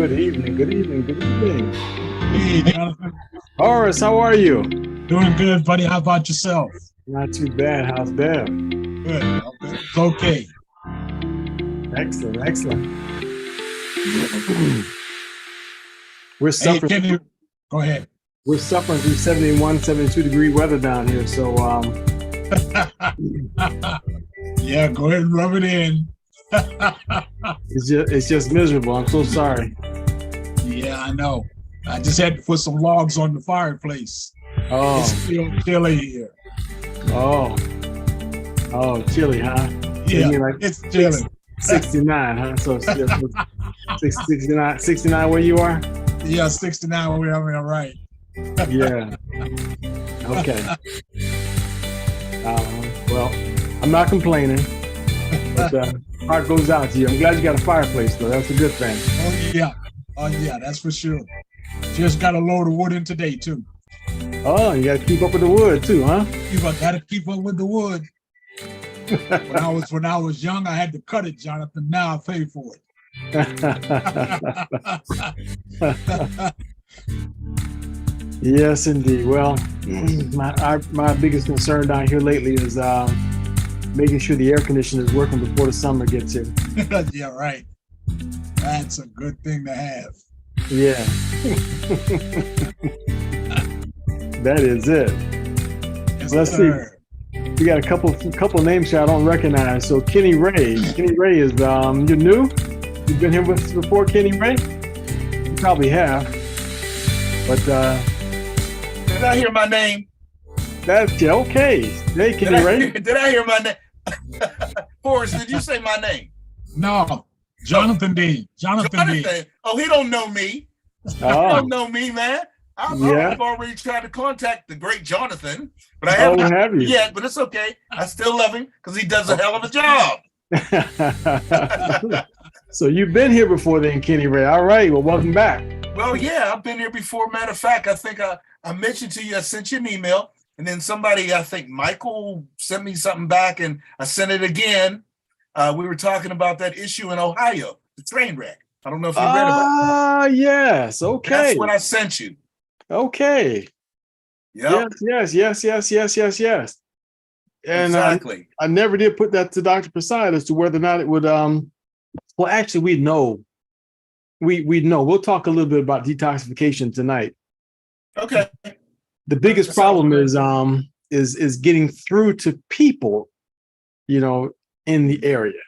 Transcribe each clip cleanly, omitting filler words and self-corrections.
Good evening, good evening, good evening. Hey, Jonathan. Horace, how are you? Doing good, buddy. How about yourself? Not too bad. How's Bev? Good. Okay. It's okay. Excellent, excellent. We're Hey, suffering. Kenny, go ahead. We're suffering through 71, 72-degree weather down here. So Yeah, go ahead and rub it in. it's just miserable. I'm so sorry. Yeah, I know. I just had to put some logs on the fireplace. It's Oh, still chilly here. oh, chilly, huh? Yeah, You mean like it's chilly. 69, huh? So it's just 69 where you are? Yeah, 69 where I'm right. Yeah. Okay. Well, I'm not complaining, but heart goes out to you. I'm glad you got a fireplace, though. That's a good thing. Oh yeah, that's for sure. Just got a load of wood in today too. Oh, you got to keep up with the wood too, huh? You got to keep up with the wood. When I was young, I had to cut it, Jonathan. Now I pay for it. Yes, indeed. Well, my biggest concern down here lately is making sure the air conditioner is working before the summer gets here. Yeah, right. That's a good thing to have. Yeah. That is it. Yes, Let's sir. see. We got a couple names here I don't recognize. So Kenny Ray. Kenny Ray is you're new? You've been here with us before, Kenny Ray? You probably have. But Did I hear my name? that's okay. Hey, Kenny Ray. Did I hear my name? Forrest, did you say my name? No, Jonathan D. Jonathan D. Oh, he don't know me. He Oh, don't know me, man. Yeah. I've already tried to contact the great Jonathan, but I oh, haven't have you? yet. But it's okay. I still love him because he does a hell of a job. So you've been here before then, Kenny Ray. All right. Well, welcome back. Well, yeah, I've been here before. Matter of fact, I think I mentioned to you, I sent you an email, and then somebody, I think Michael, sent me something back, and I sent it again. We were talking about that issue in Ohio, the train wreck. I don't know if you read about it. Ah, yes. Okay. That's what I sent you. Okay. Yep, Yes. And exactly. I never did put that to Dr. Prasad as to whether or not it would. Well, actually, we know. We know. We'll talk a little bit about detoxification tonight. Okay. The biggest That sounds problem great. is getting through to people, in the area.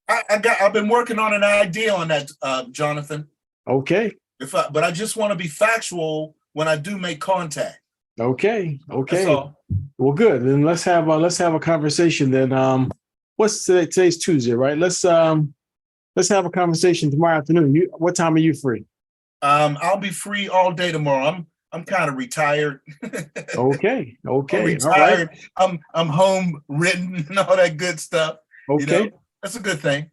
I've been working on an idea on that, Jonathan. Okay. But I just want to be factual when I do make contact. Okay. That's all. Well, good. Then let's have a conversation. Then what's today? Today's Tuesday, right? Let's have a conversation tomorrow afternoon. What time are you free? I'll be free all day tomorrow. I'm kind of retired. Okay. I'm All right. retired. I'm home written and all that good stuff. Okay. That's a good thing.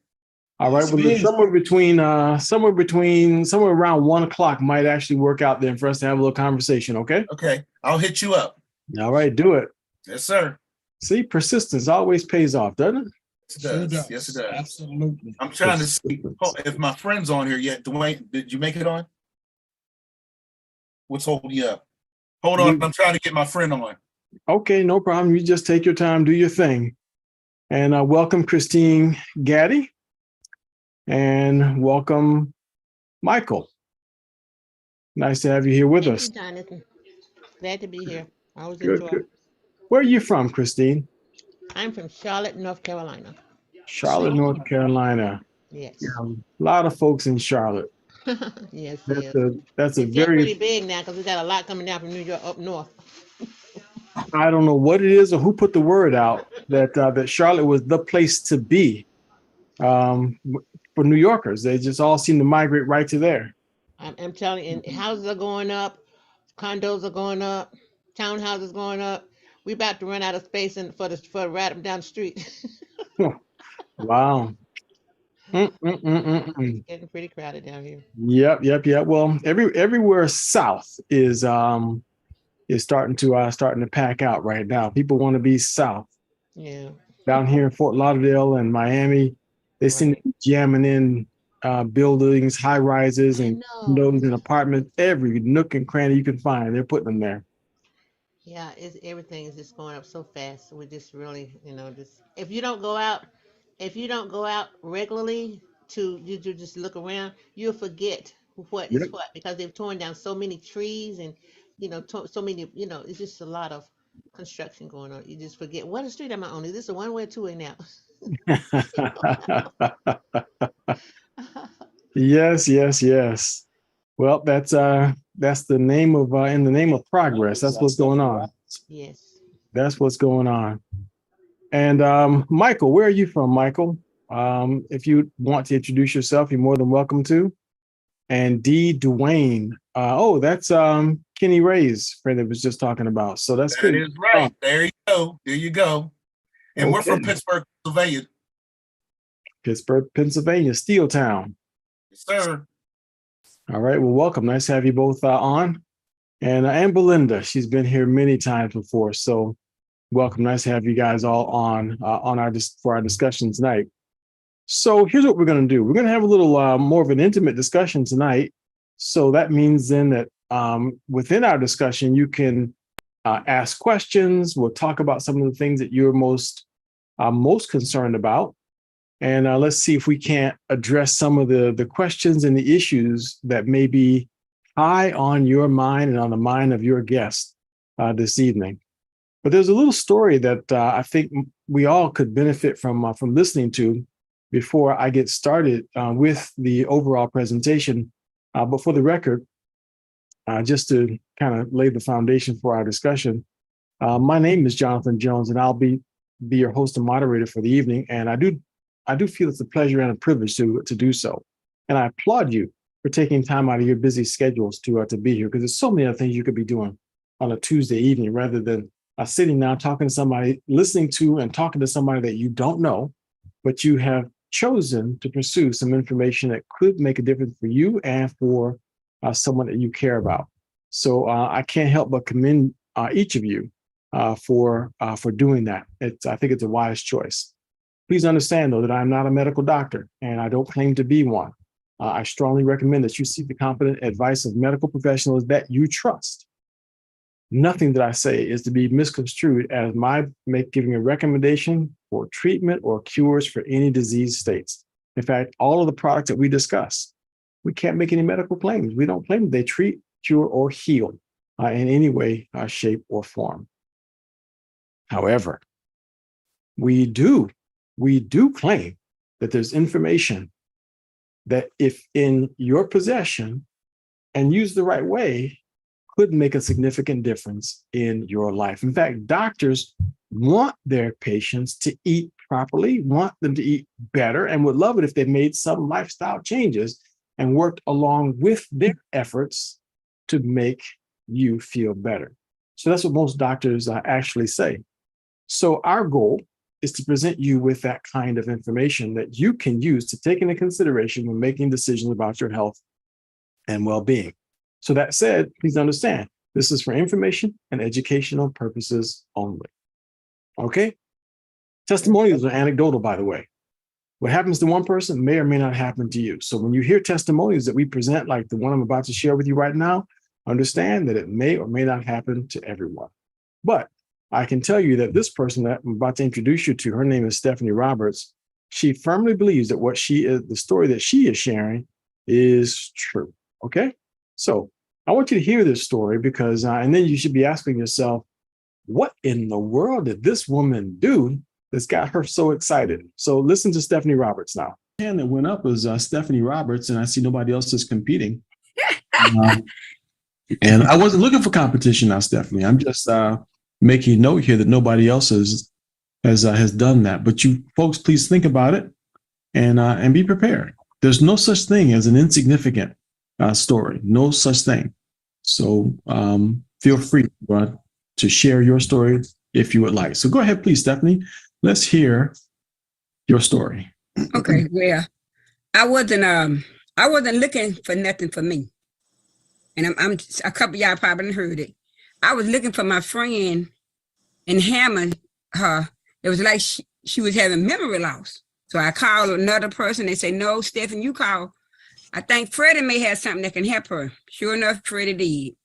All right. Yes, Well, it then is. somewhere around 1:00 might actually work out then for us to have a little conversation. Okay. Okay, I'll hit you up. All right. Do it. Yes, sir. See, persistence always pays off, doesn't it? It Sure does. does. Yes, it does. Absolutely. I'm trying to see if my friend's on here yet. Dwayne, did you make it on? What's holding you up? Hold on, I'm trying to get my friend on. Okay, no problem. You just take your time, do your thing. And welcome Christine Gaddy. And welcome Michael. Nice to have you here with us. Thank you, Jonathan. Glad to be here. I was Good, enjoying. good. Where are you from, Christine? I'm from Charlotte, North Carolina. Charlotte, North Carolina. Yes. A lot of folks in Charlotte. Yes, That's yes. that's a It's getting pretty very, big now because we got a lot coming down from New York up north. I don't know what it is or who put the word out that Charlotte was the place to be for New Yorkers. They just all seem to migrate right to there. I'm telling you, and houses are going up, condos are going up, townhouses going up. We about to run out of space for right up down the street. Wow. It's getting pretty crowded down here. Yep. Well, everywhere south is starting to pack out right now. People want to be south. Yeah. Down here in Fort Lauderdale and Miami, they seem to be jamming in buildings, high rises, I and know. condos and apartments. Every nook and cranny you can find, they're putting them there. Yeah, everything is just going up so fast. So we just really, just if you don't go out regularly to just look around, you'll forget what is Yep. what because they've torn down so many trees and so many. It's just a lot of construction going on. You just forget what street am I on? Is this a one way or two way now? Yes, yes, yes. Well, that's the name of in the name of progress. That's what's going on. Yes. That's what's going on. And Michael, where are you from, Michael? If you want to introduce yourself, you're more than welcome to. And D. Dwayne. Oh, that's Kenny Ray's friend that was just talking about. So that's That good. is right. There you go. There you go. And we're from Okay. Pittsburgh, Pennsylvania. Pittsburgh, Pennsylvania, Steel Town. Yes, sir. All right. Well, welcome. Nice to have you both on. And Belinda, she's been here many times before. So welcome. Nice to have you guys all on for our discussion tonight. So here's what we're going to do. We're going to have a little more of an intimate discussion tonight. So that means then that within our discussion, you can ask questions. We'll talk about some of the things that you're most concerned about. And let's see if we can't address some of the questions and the issues that may be high on your mind and on the mind of your guest this evening. But there's a little story that I think we all could benefit from listening to before I get started with the overall presentation. But for the record, just to kind of lay the foundation for our discussion, my name is Jonathan Jones, and I'll be your host and moderator for the evening. And I do feel it's a pleasure and a privilege to do so. And I applaud you for taking time out of your busy schedules to be here, because there's so many other things you could be doing on a Tuesday evening rather than sitting down, talking to somebody, listening to and talking to somebody that you don't know, but you have chosen to pursue some information that could make a difference for you and for someone that you care about. So I can't help but commend each of you for doing that. I think it's a wise choice. Please understand, though, that I'm not a medical doctor and I don't claim to be one. I strongly recommend that you seek the competent advice of medical professionals that you trust. Nothing that I say is to be misconstrued as giving a recommendation for treatment or cures for any disease states. In fact, all of the products that we discuss, we can't make any medical claims. We don't claim that they treat, cure, or heal in any way, shape, or form. However, we do claim that there's information that if in your possession and used the right way, could make a significant difference in your life. In fact, doctors want their patients to eat properly, want them to eat better, and would love it if they made some lifestyle changes and worked along with their efforts to make you feel better. So that's what most doctors actually say. So our goal is to present you with that kind of information that you can use to take into consideration when making decisions about your health and well-being. So that said, please understand, this is for information and educational purposes only. Okay? Testimonials are anecdotal, by the way. What happens to one person may or may not happen to you. So when you hear testimonials that we present, like the one I'm about to share with you right now, understand that it may or may not happen to everyone. But I can tell you that this person that I'm about to introduce you to, her name is Stephanie Roberts. She firmly believes that the story that she is sharing is true. Okay? So I want you to hear this story because, and then you should be asking yourself, what in the world did this woman do that's got her so excited? So listen to Stephanie Roberts now. The hand that went up was Stephanie Roberts, and I see nobody else is competing. And I wasn't looking for competition now, Stephanie. I'm just making a note here that nobody else has done that. But you folks, please think about it and be prepared. There's no such thing as an insignificant story. No such thing. So feel free to share your story if you would like. So go ahead, please, Stephanie. Let's hear your story. Okay, well, I wasn't looking for nothing for me. And I'm a couple of y'all probably heard it. I was looking for my friend and hammered her. It was like she was having memory loss. So I called another person. They say, no, Stephen, you call. I think Freddie may have something that can help her. Sure enough, Freddie did.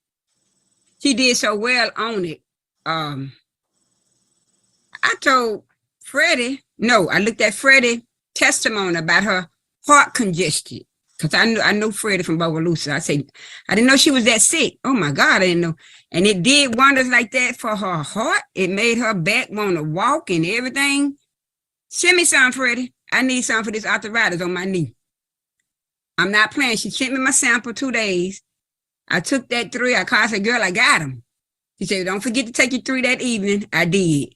She did so well on it. I told Freddie, no, I looked at Freddie's testimony about her heart congestion. Because I know Freddie from Bogalusa. I said, I didn't know she was that sick. Oh my God, I didn't know. And it did wonders like that for her heart. It made her back want to walk and everything. Send me some, Freddie. I need some for this arthritis on my knee. I'm not playing. She sent me my sample 2 days. I took that 3. I called, I said, girl, I got them. She said, don't forget to take your 3 that evening. I did.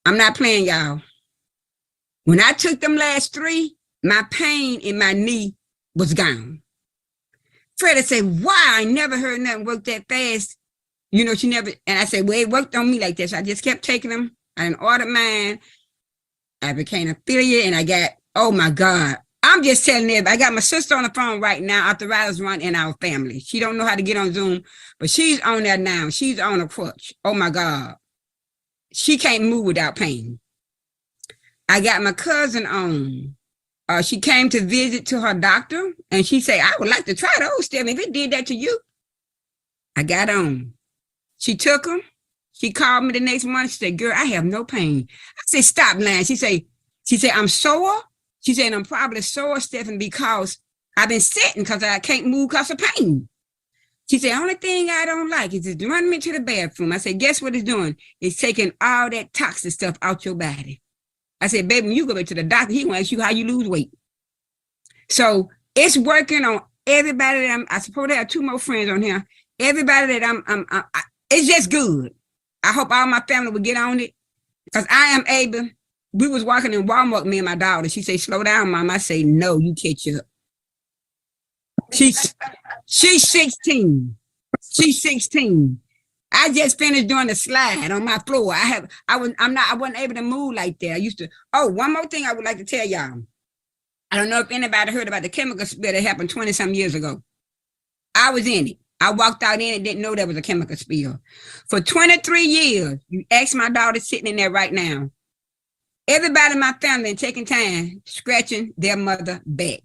I'm not playing, y'all. When I took them last 3, my pain in my knee was gone. Freddie said, wow, I never heard nothing work that fast. You know, she never, and I said, well, it worked on me like this. So I just kept taking them. I didn't order mine. I became affiliate and I got, oh my God. I'm just telling everybody, I got my sister on the phone right now. Arthritis run in our family. She don't know how to get on Zoom, but she's on there now. She's on a crutch. Oh my God. She can't move without pain. I got my cousin on. She came to visit to her doctor and she said, I would like to try those, Stephen. If it did that to you, I got on. She took them. She called me the next morning. She said, girl, I have no pain. I said, stop lying. She said, I'm sore. She said, I'm probably sore, Stephen, because I've been sitting because I can't move because of pain. She said, only thing I don't like is it's running me to the bathroom. I said, guess what it's doing? It's taking all that toxic stuff out your body. I said, baby, when you go back to the doctor, he gonna ask you how you lose weight. So it's working on everybody that I suppose I have 2 more friends on here. Everybody that it's just good. I hope all my family will get on it because I am able. We was walking in Walmart, me and my daughter. She said, slow down, Mom. I say, no, you catch up. She's 16. She's 16. I just finished doing the slide on my floor. I wasn't able to move like that. I used to. Oh, one more thing I would like to tell y'all. I don't know if anybody heard about the chemical spill that happened 20-some years ago. I was in it. I walked out in it, didn't know there was a chemical spill. For 23 years, you ask my daughter sitting in there right now. Everybody in my family taking time scratching their mother back.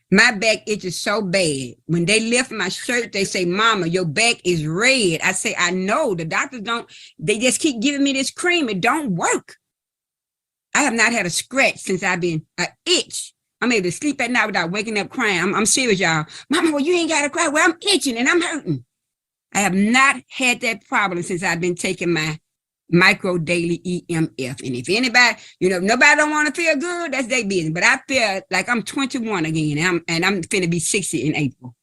My back itches so bad. When they lift my shirt, they say, Mama, your back is red. I say, I know. The doctors don't, they just keep giving me this cream. It don't work. I have not had a scratch since I've been an itch. I'm able to sleep at night without waking up crying. I'm serious, y'all. Mama, well, you ain't got to cry. Well, I'm itching and I'm hurting. I have not had that problem since I've been taking my Daily EMF. And if anybody, nobody don't want to feel good, that's their business. But I feel like I'm 21 again, and I'm finna be 60 in April.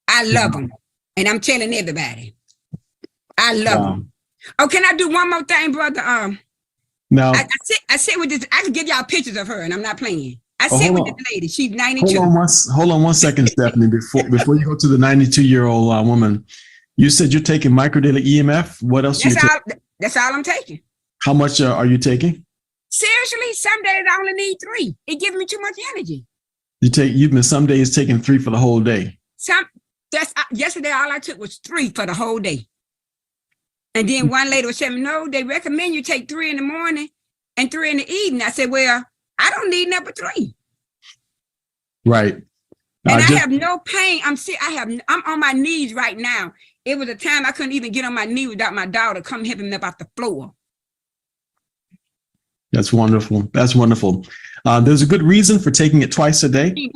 I love them, and I'm telling everybody, I love them. Oh, can I do one more thing, brother? No. I sit with this. I can give y'all pictures of her, and I'm not playing. I sit with this lady. She's 92. Hold on one second, Stephanie. Before you go to the 92-year-old woman, you said you're taking Daily EMF. What else are you taking? That's all I'm taking. How much are you taking? Seriously, some days I only need 3. It gives me too much energy. You've been some days taking 3 for the whole day. Yesterday all I took was 3 for the whole day. And then one lady was saying, no, they recommend you take 3 in the morning and 3 in the evening. I said, well, I don't need number 3. Right. And I have no pain. I'm on my knees right now. It was a time I couldn't even get on my knee without my daughter come helping me up off the floor. That's wonderful. That's wonderful. There's a good reason for taking it twice a day.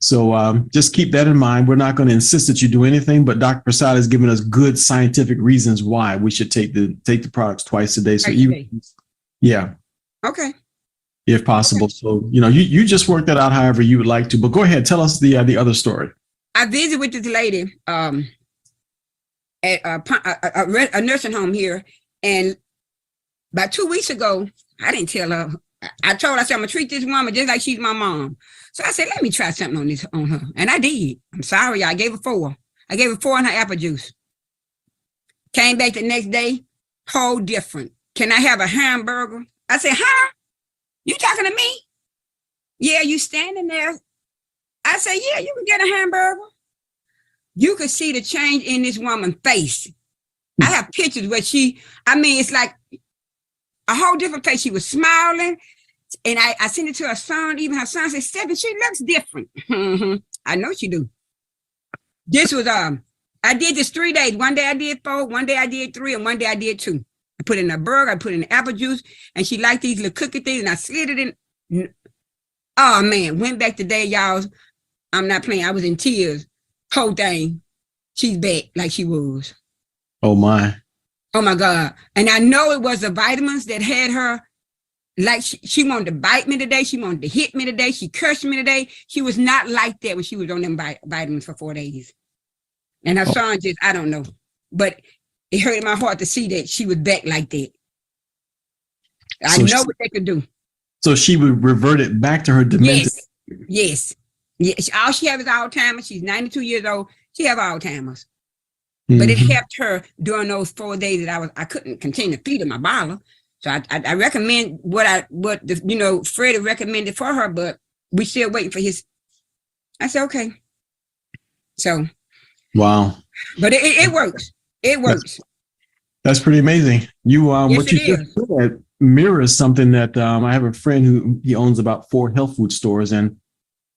So just keep that in mind. We're not going to insist that you do anything, but Dr. Prasad has given us good scientific reasons why we should take the products twice a day. So yeah. Okay. If possible. Okay. So, you just work that out however you would like to, but go ahead. Tell us the other story. I visited with this lady at a nursing home here, and about 2 weeks ago, I didn't tell her. I told her, I said, I'm gonna treat this woman just like she's my mom. So I said, let me try something on her, and I did. I'm sorry, I gave her 4. I gave her 4 in her apple juice. Came back the next day, whole different. Can I have a hamburger? I said, huh? You talking to me? Yeah, you standing there. I said, yeah, you can get a hamburger. You could see the change in this woman's face. I have pictures where it's like a whole different face. She was smiling. And I sent it to her son. Even her son said, Stephanie, she looks different. I know she do. This was, I did this 3 days. One day I did 4, one day I did 3, and one day I did 2. I put it in a burger, I put it in apple juice, and she liked these little cookie things, and I slid it in. Oh, man, went back today, y'all. I'm not playing. I was in tears. Whole thing. She's back like she was. Oh, my. Oh, my God. And I know it was the vitamins that had her. Like she wanted to bite me today. She wanted to hit me today. She cursed me today. She was not like that when she was on them vitamins for 4 days. And her son just, I don't know. But it hurt my heart to see that she was back like that. I know what they could do. So she would revert it back to her demented. Yes. All she has is Alzheimer's. She's 92 years old. She has Alzheimer's. Mm-hmm. But it helped her during those 4 days that I couldn't continue to feed her my bottle. So I recommend what Freddie recommended for her, but we still waiting for his. I said, okay. So. Wow. But it works. It works. That's pretty amazing. You what you just said mirrors something that I have a friend who he owns about 4 health food stores, and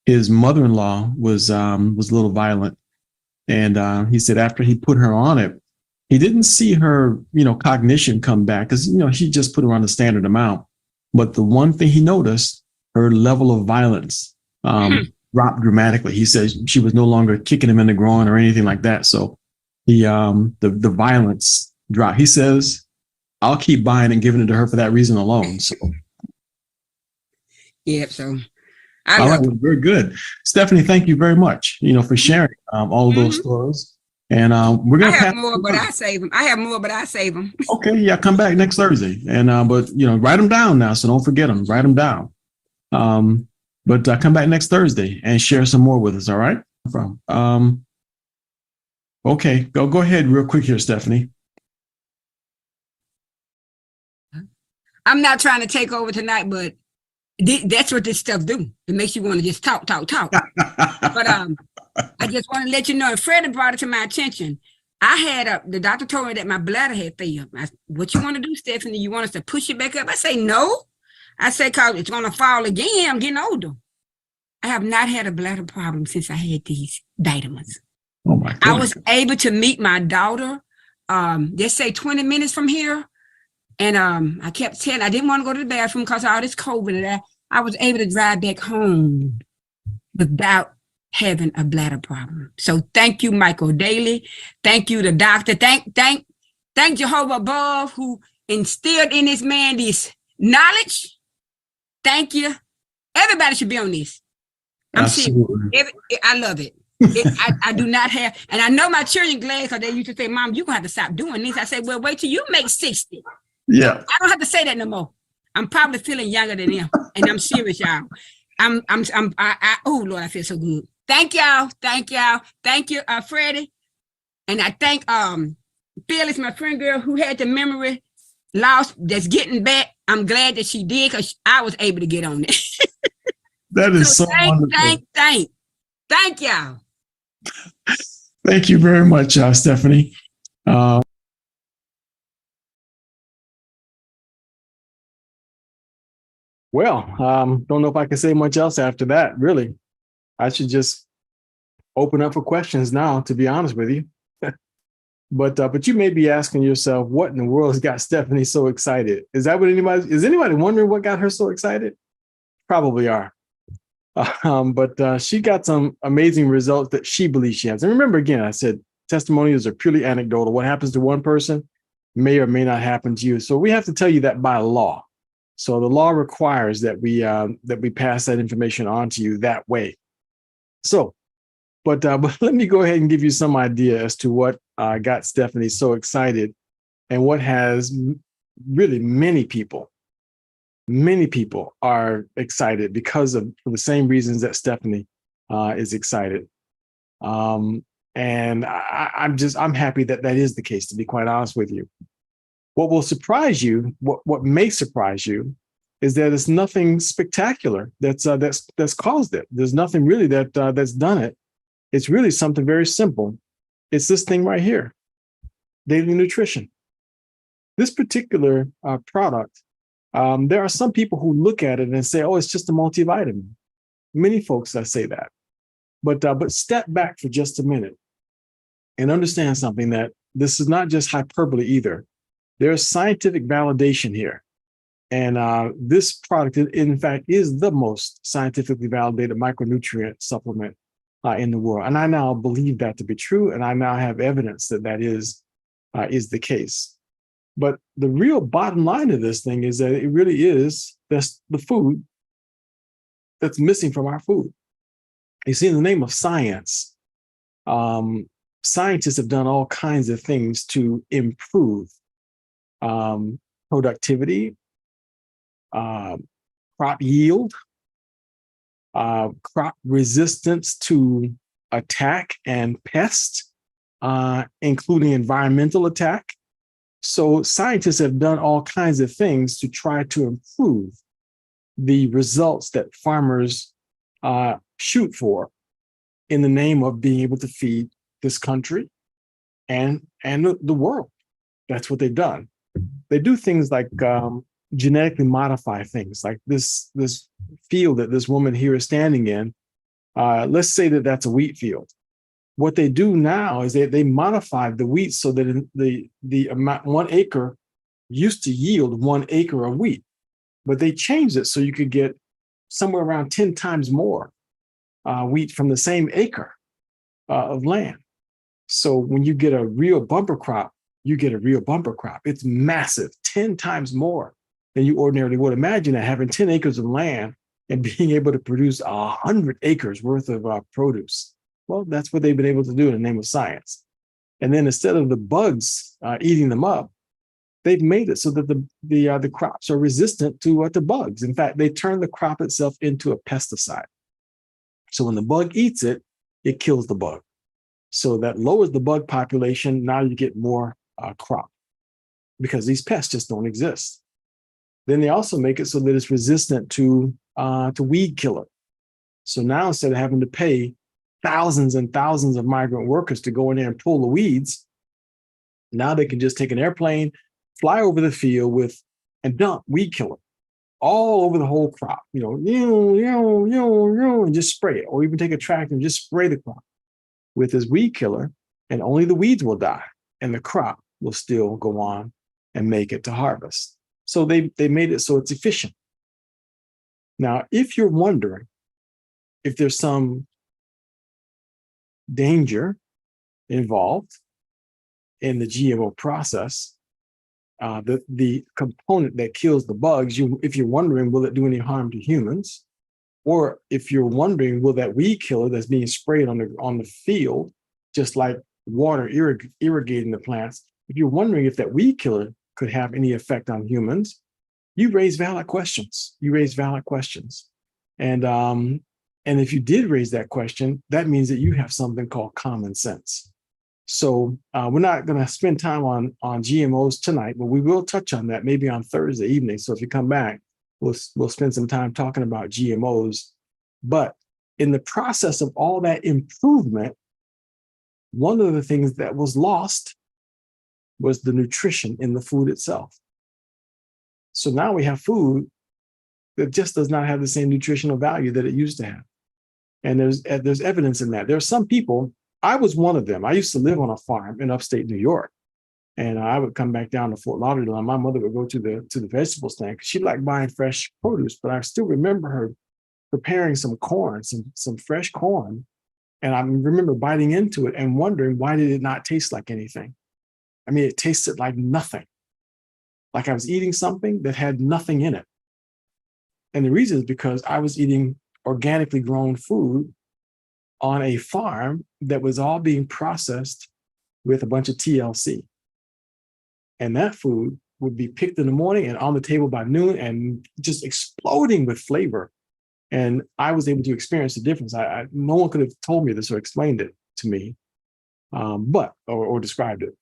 his mother-in-law was a little violent, and he said after he put her on it, he didn't see her cognition come back because he just put her on the standard amount. But the one thing he noticed, her level of violence dropped dramatically. He said she was no longer kicking him in the groin or anything like that. So the violence dropped. He says, I'll keep buying and giving it to her for that reason alone. So so I like it. Very good. Stephanie, thank you very much, for sharing all of those stories. And we're gonna have more, but I save them. I have more, but I save them. Okay, yeah, come back next Thursday, and but write them down now, so don't forget them. Write them down. But come back next Thursday and share some more with us. All right. Okay, go ahead, real quick here, Stephanie. I'm not trying to take over tonight, but that's what this stuff do. It makes you want to just talk. But I just want to let you know, and Freddie brought it to my attention. I had the doctor told me that my bladder had failed. What you want to do, Stephanie? You want us to push it back up? I say, no. I say, cause it's going to fall again. I'm getting older. I have not had a bladder problem since I had these vitamins. Oh my God. I was able to meet my daughter, let's say 20 minutes from here. And I kept saying I didn't want to go to the bathroom because of all this COVID. And I was able to drive back home without having a bladder problem. So thank you, Michael Daly. Thank you, the doctor. Thank Jehovah above who instilled in this man this knowledge. Thank you. Everybody should be on this. I'm serious. I love it. I do not have, and I know my children glad because they used to say, Mom, you're going to have to stop doing this. I said, well, wait till you make 60. Yeah. I don't have to say that no more. I'm probably feeling younger than them. And I'm serious, y'all. Oh Lord, I feel so good. Thank y'all. Thank you, Freddie. And I thank Phyllis, my friend girl, who had the memory loss that's getting back. I'm glad that she did because I was able to get on it. That is so wonderful. Thank y'all. Thank you very much, Stephanie. Well, don't know if I can say much else after that, really. I should just open up for questions now, to be honest with you. But you may be asking yourself, what in the world has got Stephanie so excited? Is anybody wondering what got her so excited? Probably are. But she got some amazing results that she believes she has. And remember, again, I said testimonials are purely anecdotal. What happens to one person may or may not happen to you. So we have to tell you that by law. So the law requires that we pass that information on to you that way. So, but let me go ahead and give you some idea as to what got Stephanie so excited and what has really many people are excited because of for the same reasons that Stephanie is excited. And I'm happy that is the case, to be quite honest with you. What will surprise you, what may surprise you, is that it's nothing spectacular that's caused it. There's nothing really that's done it. It's really something very simple. It's this thing right here, Daily Nutrition. This particular product There are some people who look at it and say, oh, it's just a multivitamin. Many folks that say that. But step back for just a minute and understand something, that this is not just hyperbole either. There's scientific validation here. And this product, in fact, is the most scientifically validated micronutrient supplement in the world. And I now believe that to be true. And I now have evidence that that is the case. But the real bottom line of this thing is that it really is that's the food that's missing from our food. You see, in the name of science, scientists have done all kinds of things to improve productivity, crop yield, crop resistance to attack and pest, including environmental attack. So scientists have done all kinds of things to try to improve the results that farmers shoot for in the name of being able to feed this country and the world. That's what they've done. They do things like genetically modify things, like this field that this woman here is standing in. Let's say that that's a wheat field. What they do now is they modify the wheat so that the amount 1 acre used to yield 1 acre of wheat, but they changed it so you could get somewhere around 10 times more wheat from the same acre of land. So when you get a real bumper crop, you get a real bumper crop. It's massive, 10 times more than you ordinarily would. Imagine that, having 10 acres of land and being able to produce 100 acres worth of produce. Well, that's what they've been able to do in the name of science. And then instead of the bugs eating them up, they've made it so that the crops are resistant to bugs. In fact, they turn the crop itself into a pesticide. So when the bug eats it, it kills the bug. So that lowers the bug population. Now you get more crop because these pests just don't exist. Then they also make it so that it's resistant to weed killer. So now instead of having to pay thousands and thousands of migrant workers to go in there and pull the weeds, now they can just take an airplane, fly over the field and dump weed killer all over the whole crop, and just spray it, or even take a tractor and just spray the crop with this weed killer, and only the weeds will die and the crop will still go on and make it to harvest. So they made it so it's efficient. Now, if you're wondering if there's some danger involved in the GMO process, the component that kills the bugs, if you're wondering, will it do any harm to humans? Or if you're wondering, will that weed killer that's being sprayed on the field, just like water irrigating the plants, if you're wondering if that weed killer could have any effect on humans, you raise valid questions. And if you did raise that question, that means that you have something called common sense. So we're not going to spend time on GMOs tonight, but we will touch on that maybe on Thursday evening. So if you come back, we'll spend some time talking about GMOs. But in the process of all that improvement, one of the things that was lost was the nutrition in the food itself. So now we have food that just does not have the same nutritional value that it used to have. And there's evidence in that. There are some people, I was one of them. I used to live on a farm in upstate New York. And I would come back down to Fort Lauderdale, and my mother would go to the vegetable stand because she liked buying fresh produce. But I still remember her preparing some corn, some fresh corn. And I remember biting into it and wondering, why did it not taste like anything? I mean, it tasted like nothing. Like I was eating something that had nothing in it. And the reason is because I was eating organically grown food on a farm that was all being processed with a bunch of TLC. And that food would be picked in the morning and on the table by noon and just exploding with flavor. And I was able to experience the difference. No one could have told me this or explained it to me, or described it.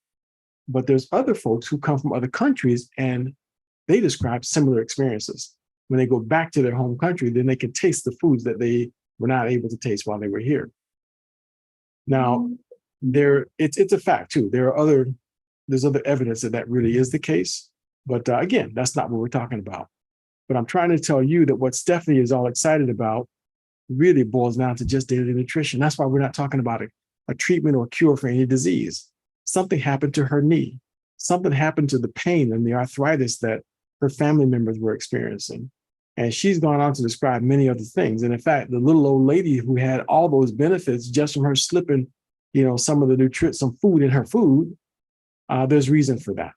But there's other folks who come from other countries and they describe similar experiences. When they go back to their home country, then they can taste the foods that they were not able to taste while they were here. Now, it's a fact too. There's other evidence that really is the case. But again, that's not what we're talking about. But I'm trying to tell you that what Stephanie is all excited about really boils down to just daily nutrition. That's why we're not talking about a treatment or a cure for any disease. Something happened to her knee. Something happened to the pain and the arthritis that her family members were experiencing. And she's gone on to describe many other things. And in fact, the little old lady who had all those benefits just from her slipping, some of the some food in her food, there's reason for that.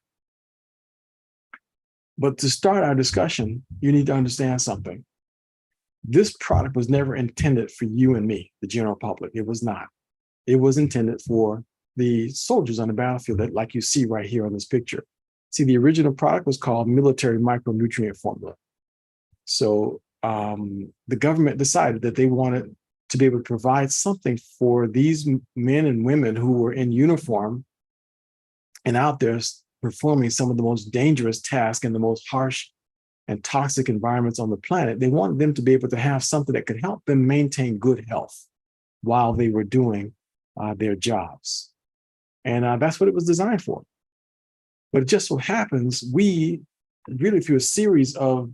But to start our discussion, you need to understand something. This product was never intended for you and me, the general public. It was not. It was intended for the soldiers on the battlefield, that, like you see right here on this picture. See, the original product was called military micronutrient formula. So the government decided that they wanted to be able to provide something for these men and women who were in uniform and out there performing some of the most dangerous tasks in the most harsh and toxic environments on the planet. They wanted them to be able to have something that could help them maintain good health while they were doing their jobs. And that's what it was designed for. But it just so happens we really, through a series of,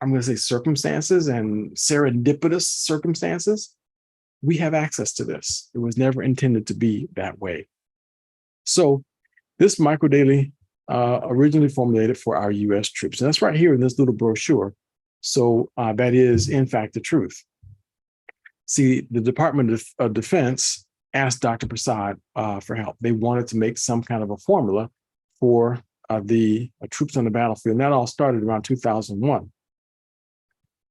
I'm going to say, circumstances and serendipitous circumstances, we have access to this. It was never intended to be that way. So this micro daily originally formulated for our U.S. troops. And that's right here in this little brochure. So that is, in fact, the truth. See, the Department of Defense asked Dr. Prasad for help. They wanted to make some kind of a formula for the troops on the battlefield. And that all started around 2001.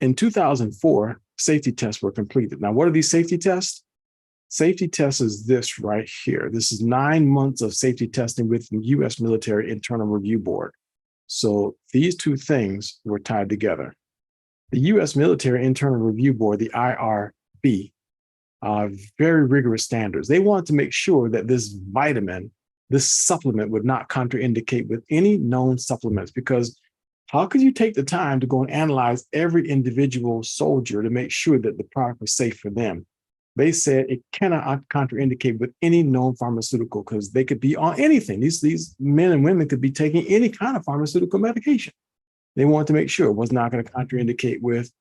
In 2004, safety tests were completed. Now, what are these safety tests? Safety test is this right here. This is 9 months of safety testing with the U.S. Military Internal Review Board. So these two things were tied together. The U.S. Military Internal Review Board, the IRB, very rigorous standards. They wanted to make sure that this vitamin, this supplement, would not contraindicate with any known supplements, because how could you take the time to go and analyze every individual soldier to make sure that the product was safe for them? They said it cannot contraindicate with any known pharmaceutical, because they could be on anything. These men and women could be taking any kind of pharmaceutical medication. They wanted to make sure it was not going to contraindicate with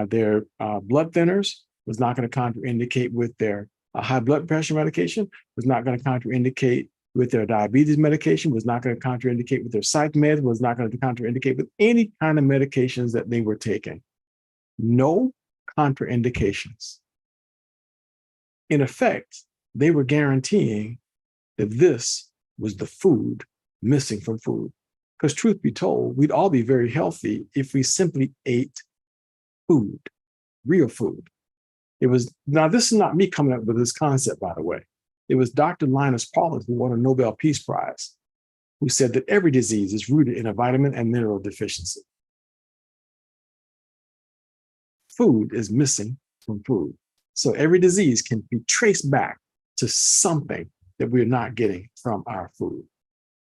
their blood thinners, was not going to contraindicate with their high blood pressure medication, was not going to contraindicate with their diabetes medication, was not going to contraindicate with their psych meds, was not going to contraindicate with any kind of medications that they were taking. No contraindications. In effect, they were guaranteeing that this was the food missing from food. Because truth be told, we'd all be very healthy if we simply ate food, real food. Now this is not me coming up with this concept, by the way. It was Dr. Linus Pauling, who won a Nobel Peace Prize, who said that every disease is rooted in a vitamin and mineral deficiency. Food is missing from food. So every disease can be traced back to something that we're not getting from our food.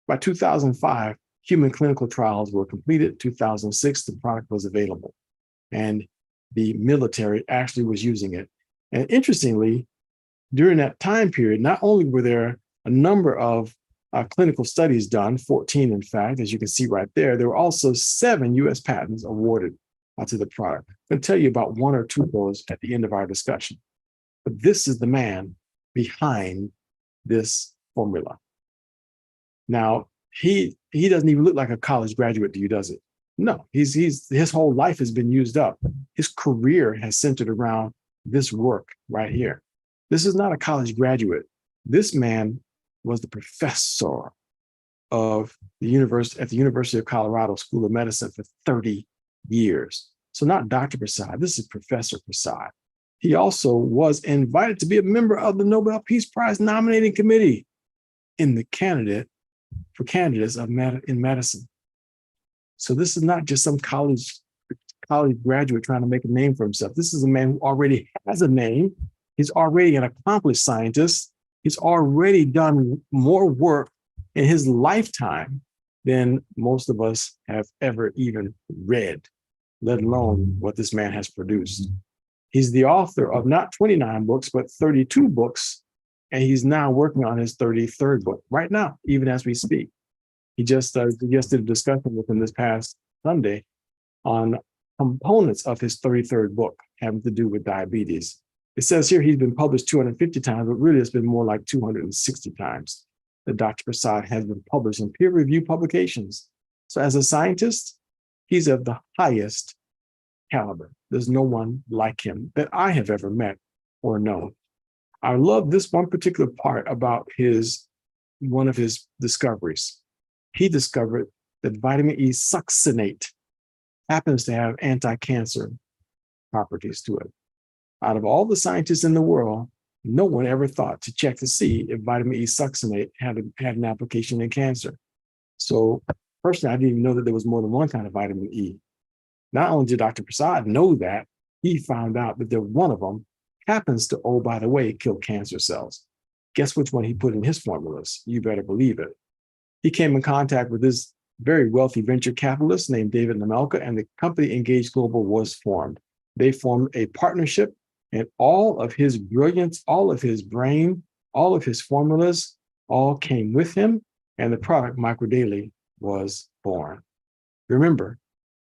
By 2005, human clinical trials were completed. 2006, the product was available, and the military actually was using it. And interestingly, during that time period, not only were there a number of clinical studies done, 14 in fact, as you can see right there, there were also 7 US patents awarded to the product. I'm going to tell you about 1 or 2 of those at the end of our discussion. But this is the man behind this formula. Now, he doesn't even look like a college graduate to you, does it? No, his whole life has been used up. His career has centered around this work right here. This is not a college graduate. This man was the professor of the University of Colorado School of Medicine for 30 years. So not Dr. Prasad, this is Professor Prasad. He also was invited to be a member of the Nobel Peace Prize nominating committee in the candidates in medicine. So this is not just some college graduate trying to make a name for himself. This is a man who already has a name. He's already an accomplished scientist. He's already done more work in his lifetime than most of us have ever even read, let alone what this man has produced. He's the author of not 29 books, but 32 books, and he's now working on his 33rd book right now, even as we speak. He just did a discussion with him this past Sunday on components of his 33rd book having to do with diabetes. It says here he's been published 250 times, but really it's been more like 260 times that Dr. Prasad has been published in peer-reviewed publications. So as a scientist, he's of the highest caliber. There's no one like him that I have ever met or known. I love this one particular part about one of his discoveries. He discovered that vitamin E succinate happens to have anti-cancer properties to it. Out of all the scientists in the world, no one ever thought to check to see if vitamin E succinate had an application in cancer. So personally, I didn't even know that there was more than one kind of vitamin E. Not only did Dr. Prasad know that, he found out that one of them happens to, oh, by the way, kill cancer cells. Guess which one he put in his formulas? You better believe it. He came in contact with this very wealthy venture capitalist named David Lamelka, and the company Engage Global was formed. They formed a partnership, and all of his brilliance, all of his brain, all of his formulas, all came with him, and the product MicroDaily was born. Remember,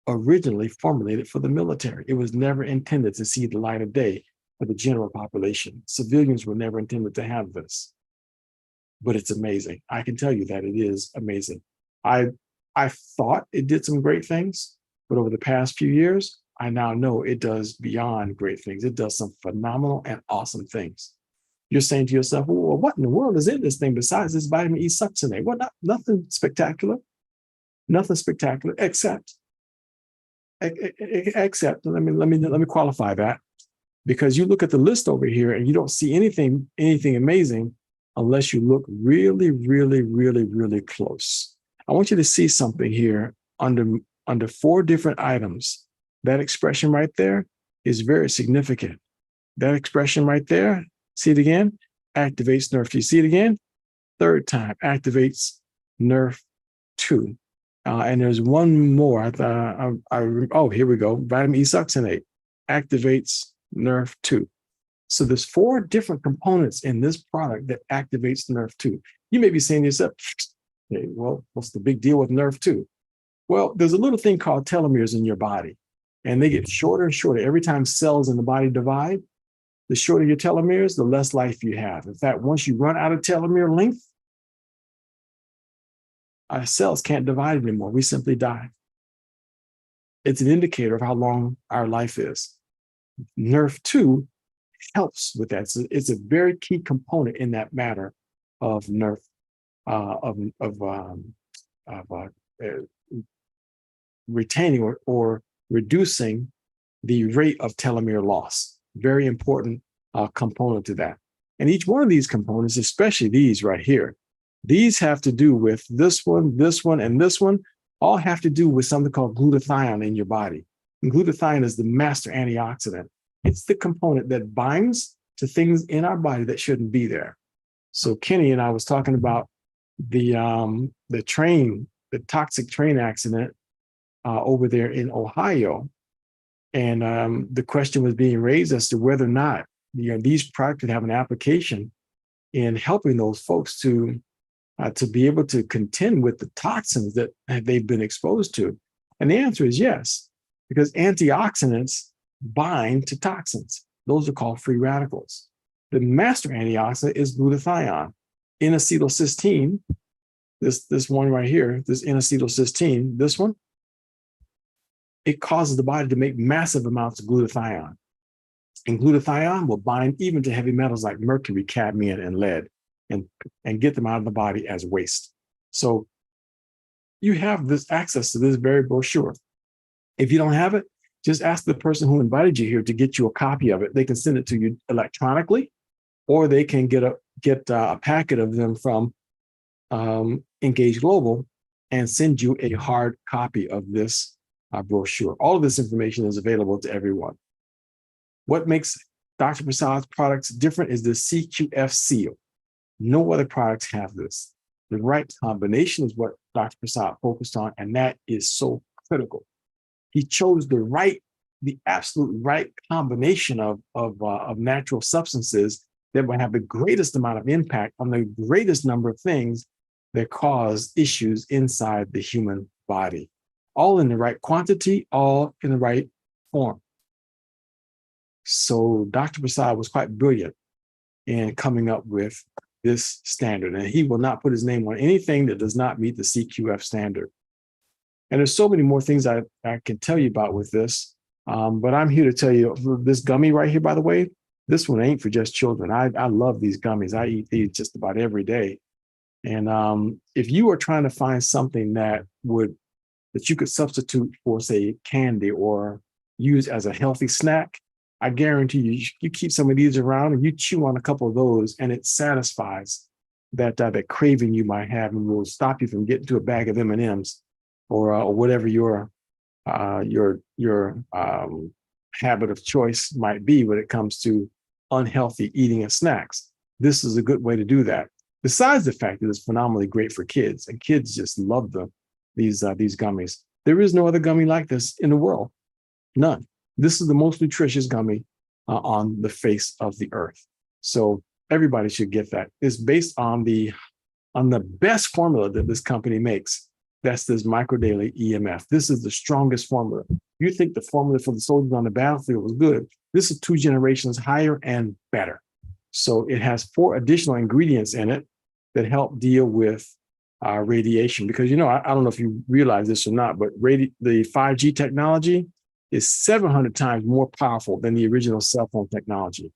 originally formulated for the military. It was never intended to see the light of day for the general population. Civilians were never intended to have this. But it's amazing. I can tell you that it is amazing. I thought it did some great things, but over the past few years, I now know it does beyond great things. It does some phenomenal and awesome things. You're saying to yourself, well, what in the world is in this thing besides this vitamin E succinate? Well, nothing spectacular. Nothing spectacular, except let me qualify that, because you look at the list over here and you don't see anything amazing unless you look really, really, really, really close. I want you to see something here under 4 different items. That expression right there is very significant. That expression right there, see it again, activates nerve 2. See it again, 3rd time, activates nerve 2. And there's one more. Oh, here we go. Vitamin E succinate activates nerve 2. So there's 4 different components in this product that activates nerve 2. You may be saying to yourself, hey, well, what's the big deal with nerve 2? Well, there's a little thing called telomeres in your body, and they get shorter and shorter. Every time cells in the body divide, the shorter your telomeres, the less life you have. In fact, once you run out of telomere length, our cells can't divide anymore. We simply die. It's an indicator of how long our life is. Nerve 2 helps with that. So it's a very key component in that matter of nerve, retaining or reducing the rate of telomere loss. Very important component to that. And each one of these components, especially these right here, these have to do with this one, and this one, all have to do with something called glutathione in your body. And glutathione is the master antioxidant. It's the component that binds to things in our body that shouldn't be there. So Kenny and I was talking about the toxic train accident over there in Ohio. And the question was being raised as to whether or not these products could have an application in helping those folks to be able to contend with the toxins that they've been exposed to. And the answer is yes, because antioxidants bind to toxins. Those are called free radicals. The master antioxidant is glutathione. N-acetylcysteine, this one right here, this N-acetylcysteine, this one, it causes the body to make massive amounts of glutathione. And glutathione will bind even to heavy metals like mercury, cadmium, and lead, and get them out of the body as waste. So you have this access to this very brochure. If you don't have it, just ask the person who invited you here to get you a copy of it. They can send it to you electronically, or they can get a packet of them from Engage Global and send you a hard copy of this brochure. All of this information is available to everyone. What makes Dr. Prasad's products different is the CQFCU. No other products have this. The right combination is what Dr. Prasad focused on, and that is so critical. He chose the absolute right combination of natural substances that will have the greatest amount of impact on the greatest number of things that cause issues inside the human body, all in the right quantity, all in the right form. So Dr. Prasad was quite brilliant in coming up with this standard, and he will not put his name on anything that does not meet the CQF standard. And there's so many more things I can tell you about with this, but I'm here to tell you this gummy right here, by the way, this one ain't for just children. I love these gummies. I eat these just about every day. And if you are trying to find something that you could substitute for, say, candy or use as a healthy snack, I guarantee you keep some of these around and you chew on a couple of those, and it satisfies that craving you might have, and will stop you from getting to a bag of M&Ms or whatever your habit of choice might be when it comes to unhealthy eating and snacks. This is a good way to do that. Besides the fact that it's phenomenally great for kids, and kids just love these gummies. There is no other gummy like this in the world, none. This is the most nutritious gummy on the face of the earth. So everybody should get that. It's based on the best formula that this company makes. That's this Daily EMF. This is the strongest formula. You think the formula for the soldiers on the battlefield was good. This is 2 generations higher and better. So it has 4 additional ingredients in it that help deal with radiation. Because, I don't know if you realize this or not, but the 5G technology is 700 times more powerful than the original cell phone technology.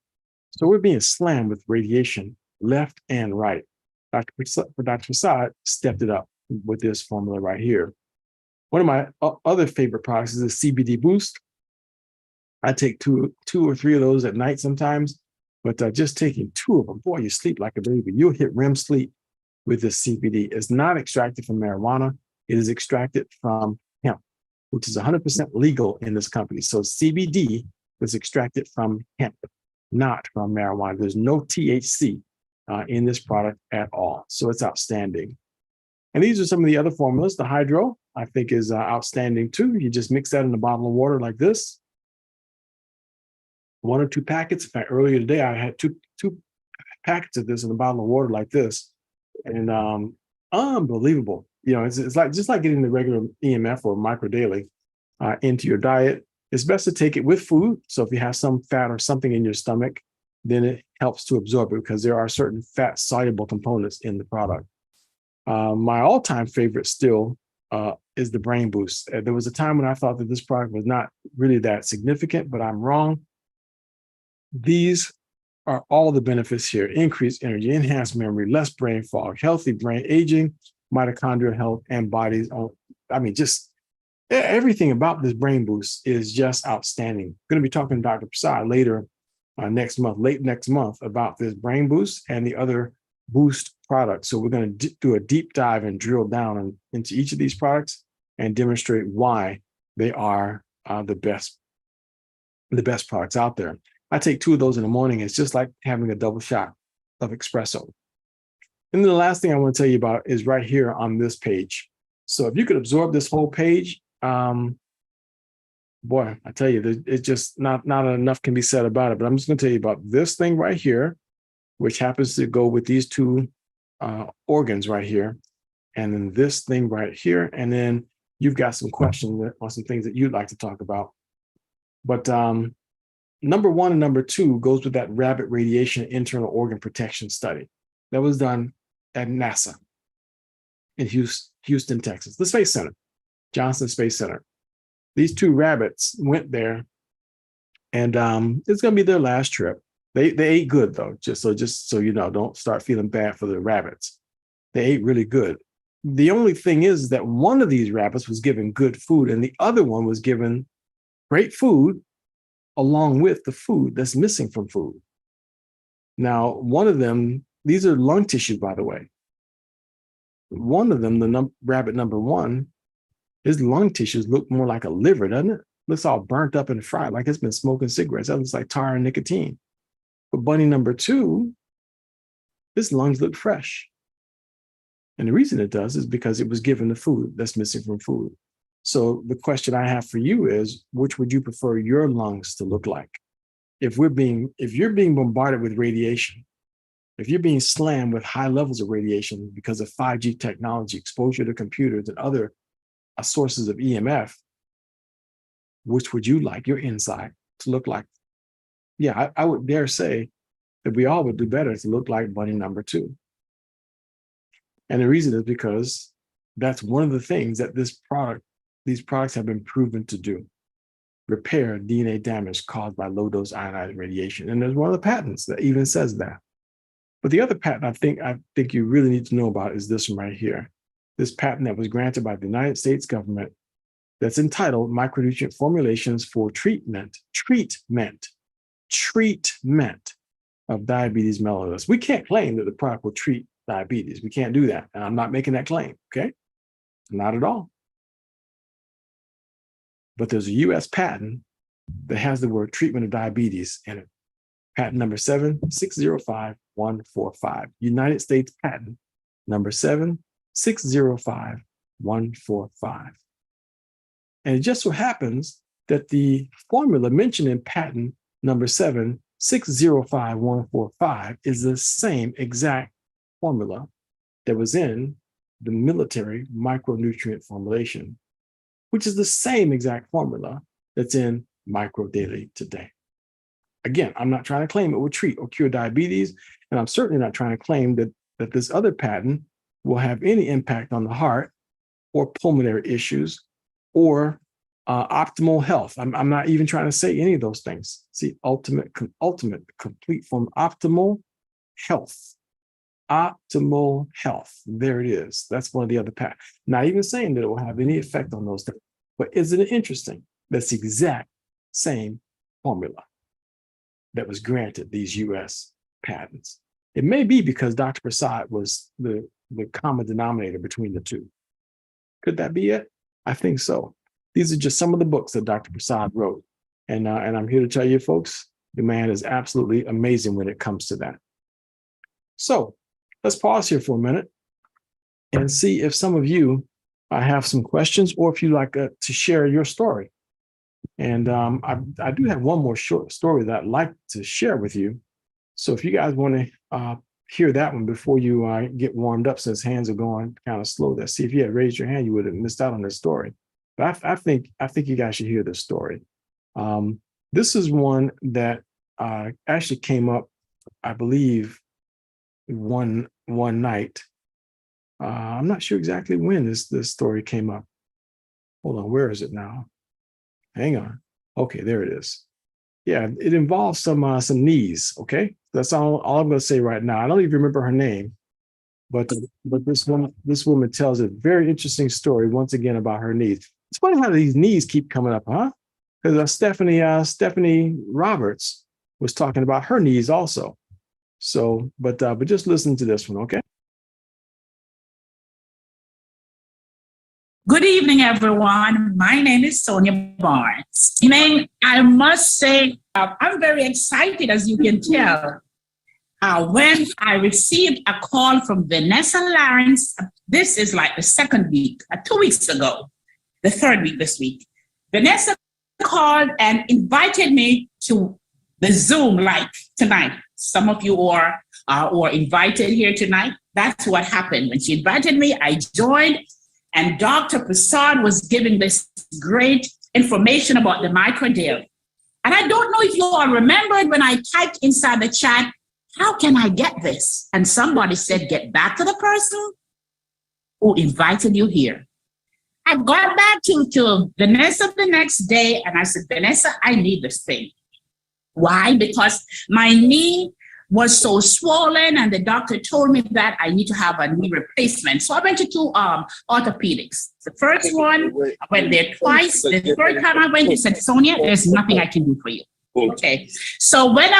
So we're being slammed with radiation left and right. Dr. Prasad stepped it up with this formula right here. One of my other favorite products is the CBD Boost. I take two or three of those at night sometimes, but just taking 2 of them, boy, you sleep like a baby. You'll hit REM sleep with this CBD. It's not extracted from marijuana. It is extracted from hemp, which is 100% legal in this company. So CBD was extracted from hemp, not from marijuana. There's no THC in this product at all. So it's outstanding. And these are some of the other formulas. The hydro, I think, is outstanding too. You just mix that in a bottle of water like this. 1 or 2 packets. In fact, earlier today, I had two packets of this in a bottle of water like this. And unbelievable. It's like just like getting the regular EMF or micro daily into your diet. It's best to take it with food. So if you have some fat or something in your stomach, then it helps to absorb it because there are certain fat soluble components in the product. My all-time favorite still is the Brain Boost. There was a time when I thought that this product was not really that significant, but I'm wrong. These are all the benefits here: increased energy, enhanced memory, less brain fog, healthy brain aging, mitochondrial health, and bodies. Just everything about this Brain Boost is just outstanding. I'm going to be talking to Dr. Prasad later late next month, about this Brain Boost and the other Boost products. So we're going to do a deep dive and drill down into each of these products and demonstrate why they are the best products out there. I take 2 of those in the morning. It's just like having a double shot of espresso. And then the last thing I want to tell you about is right here on this page. So if you could absorb this whole page, boy, I tell you, it's just not enough can be said about it. But I'm just going to tell you about this thing right here, which happens to go with these 2 organs right here, and then this thing right here. And then you've got some questions on some things that you'd like to talk about. But number 1 and number 2 goes with that rabbit radiation internal organ protection study that was done at NASA in Houston, Texas, the Space Center, Johnson Space Center. These 2 rabbits went there, and it's going to be their last trip. They ate good though, just so you know, don't start feeling bad for the rabbits. They ate really good. The only thing is that one of these rabbits was given good food, and the other one was given great food along with the food that's missing from food. Now, one of them, these are lung tissue, by the way. One of them, rabbit number 1, his lung tissues look more like a liver, doesn't it? Looks all burnt up and fried, like it's been smoking cigarettes. That looks like tar and nicotine. But bunny number 2, his lungs look fresh. And the reason it does is because it was given the food that's missing from food. So the question I have for you is, which would you prefer your lungs to look like? If you're being bombarded with radiation, If you're being slammed with high levels of radiation because of 5G technology, exposure to computers and other sources of EMF, which would you like your inside to look like? Yeah, I would dare say that we all would do better to look like bunny number 2. And the reason is because that's one of the things that these products have been proven to do. Repair DNA damage caused by low-dose ionized radiation. And there's one of the patents that even says that. But the other patent I think you really need to know about is this one right here. This patent that was granted by the United States government that's entitled Micronutrient Formulations for Treatment of Diabetes mellitus. We can't claim that the product will treat diabetes. We can't do that. And I'm not making that claim, okay? Not at all. But there's a US patent that has the word treatment of diabetes in it. Patent number 7605145. United States patent number 7605145. And it just so happens that the formula mentioned in patent number 7605145 is the same exact formula that was in the military micronutrient formulation, which is the same exact formula that's in Micro Daily today. Again, I'm not trying to claim it will treat or cure diabetes, and I'm certainly not trying to claim that this other patent will have any impact on the heart or pulmonary issues or optimal health. I'm not even trying to say any of those things. See, ultimate, complete form, optimal health. Optimal health. There it is. That's one of the other patents. Not even saying that it will have any effect on those things. But isn't it interesting? That's the exact same formula that was granted these US patents. It may be because Dr. Prasad was the common denominator between the two. Could that be it? I think so. These are just some of the books that Dr. Prasad wrote. And I'm here to tell you, folks, the man is absolutely amazing when it comes to that. So let's pause here for a minute and see if some of you have some questions or if you'd like to share your story. And I do have one more short story that I'd like to share with you. So if you guys want to hear that one before you get warmed up, since hands are going kind of slow there. See, if you had raised your hand, you would have missed out on this story. But I think you guys should hear this story. This is one that actually came up, I believe, one night. I'm not sure exactly when this story came up. Hold on, where is it now? Hang on. Okay, there it is. Yeah, it involves some knees. Okay, that's all I'm going to say right now. I don't even remember her name, but this woman tells a very interesting story once again about her knees. It's funny how these knees keep coming up, huh? Because Stephanie Roberts was talking about her knees also. So, but just listen to this one, okay? Good evening, everyone. My name is Sonia Barnes. I must say, I'm very excited, as you can tell. When I received a call from Vanessa Lawrence, this is like the second week, 2 weeks ago, the third week this week. Vanessa called and invited me to the Zoom like tonight. Some of you are invited here tonight. That's what happened. When she invited me, I joined. And Dr. Prasad was giving this great information about the microdaily. And I don't know if you all remembered when I typed inside the chat, how can I get this? And somebody said, get back to the person who invited you here. I got back to Vanessa the next day and I said, Vanessa, I need this thing. Why? Because my knee was so swollen and the doctor told me that I need to have a knee replacement. So I went to two orthopedics. The first one, I went there twice. The third time I went, they said, Sonia, there's nothing I can do for you. Okay. So when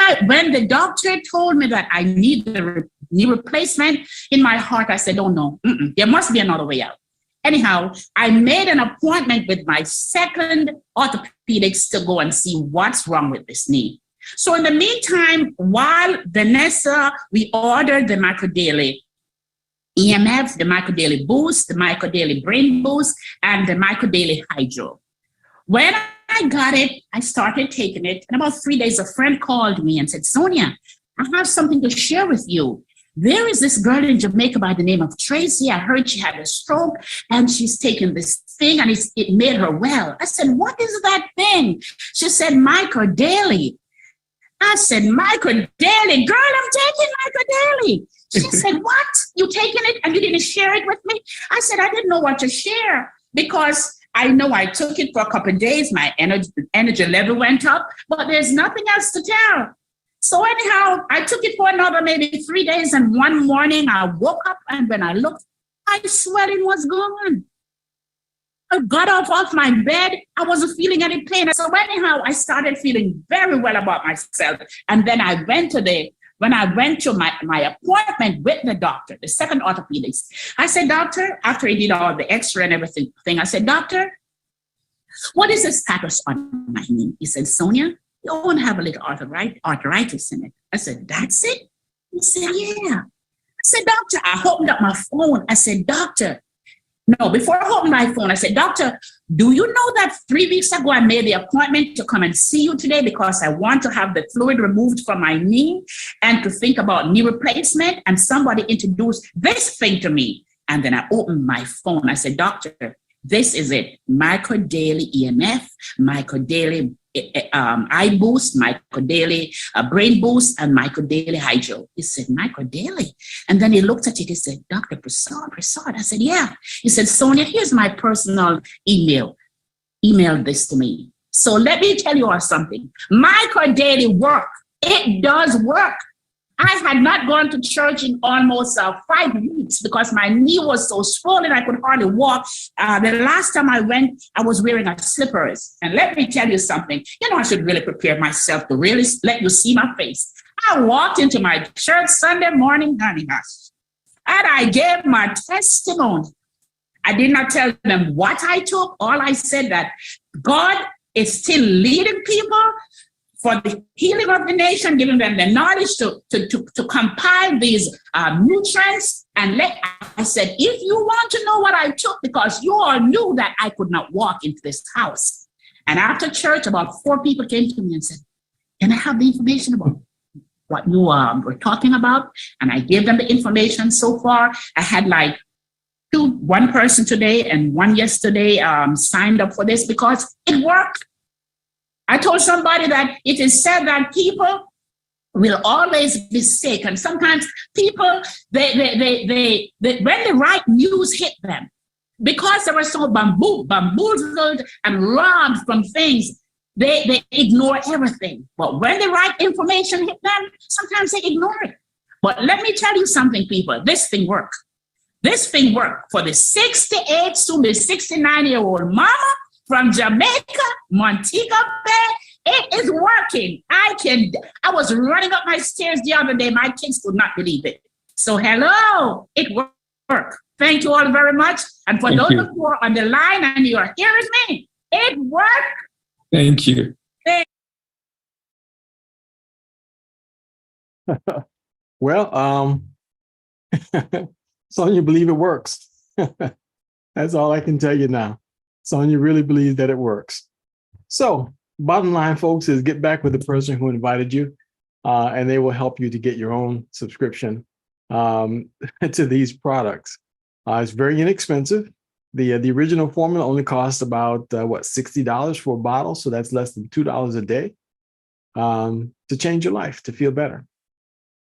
the doctor told me that I need the knee replacement, in my heart, I said, oh no, there must be another way out. Anyhow, I made an appointment with my second orthopedics to go and see what's wrong with this knee. So in the meantime, while Vanessa, we ordered the Microdaily EMF, the Microdaily Boost, the Microdaily Brain Boost, and the Microdaily Hydro. When I got it, I started taking it. And about 3 days, a friend called me and said, Sonia, I have something to share with you. there is this girl in Jamaica by the name of Tracy. I heard she had a stroke and she's taken this thing and it made her well. I said, what is that thing? She said, Micro Daily. I said, Micro Daily, girl, I'm taking Micro Daily. She said, what? You taking it and you didn't share it with me? I said, I didn't know what to share because I know I took it for a couple of days. My energy level went up, but there's nothing else to tell. So anyhow, I took it for another maybe 3 days. And one morning I woke up and when I looked, my swelling was gone. I got off my bed. I wasn't feeling any pain. So anyhow, I started feeling very well about myself. And then when I went to my appointment with the doctor, the second orthopedist, I said, doctor, after he did all the x-ray and everything, I said, doctor, what is the status on my knee? He said, Sonia, you don't have a little arthritis in it. I said, that's it? He said, yeah. I said, doctor, I opened up my phone. I said, doctor, no, before I opened my phone, I said, doctor, do you know that 3 weeks ago I made the appointment to come and see you today because I want to have the fluid removed from my knee and to think about knee replacement? And somebody introduced this thing to me. And then I opened my phone. I said, doctor, this is it. Micro Daily EMF, Micro Daily eye boost, Micro Daily brain boost, and Micro Daily hydro. He said, Micro Daily. And then he looked at it. He said, Dr. Prasad. I said, yeah. He said, Sonia, here's my personal email. Email this to me. So let me tell you all something. Micro Daily work. It does work. I had not gone to church in almost 5 weeks because my knee was so swollen I could hardly walk. The last time I went, I was wearing slippers. And let me tell you something. You know, I should really prepare myself to really let you see my face. I walked into my church Sunday morning, honey, and I gave my testimony. I did not tell them what I took. All I said that God is still leading people for the healing of the nation, giving them the knowledge to compile these nutrients. And I said, if you want to know what I took, because you all knew that I could not walk into this house. And after church, about 4 people came to me and said, can I have the information about what you were talking about? And I gave them the information. So far, I had like one person today and one yesterday signed up for this because it worked. I told somebody that it is said that people will always be sick. And sometimes people, they when the right news hit them, because they were so bamboozled and robbed from things, they ignore everything. But when the right information hit them, sometimes they ignore it. But let me tell you something, people, this thing works. This thing worked for the 68 to the 69-year-old mama from Jamaica, Montego Bay. It is working. I was running up my stairs the other day. My kids could not believe it. So hello, it worked. Thank you all very much. And for those of you who are on the line and you are hearing me, it worked. Thank you. Well, Sonia believe it works. That's all I can tell you now. Sonia really believes that it works. So bottom line, folks, is get back with the person who invited you, and they will help you to get your own subscription to these products. It's very inexpensive. The original formula only costs about, $60 for a bottle. So that's less than $2 a day to change your life, to feel better.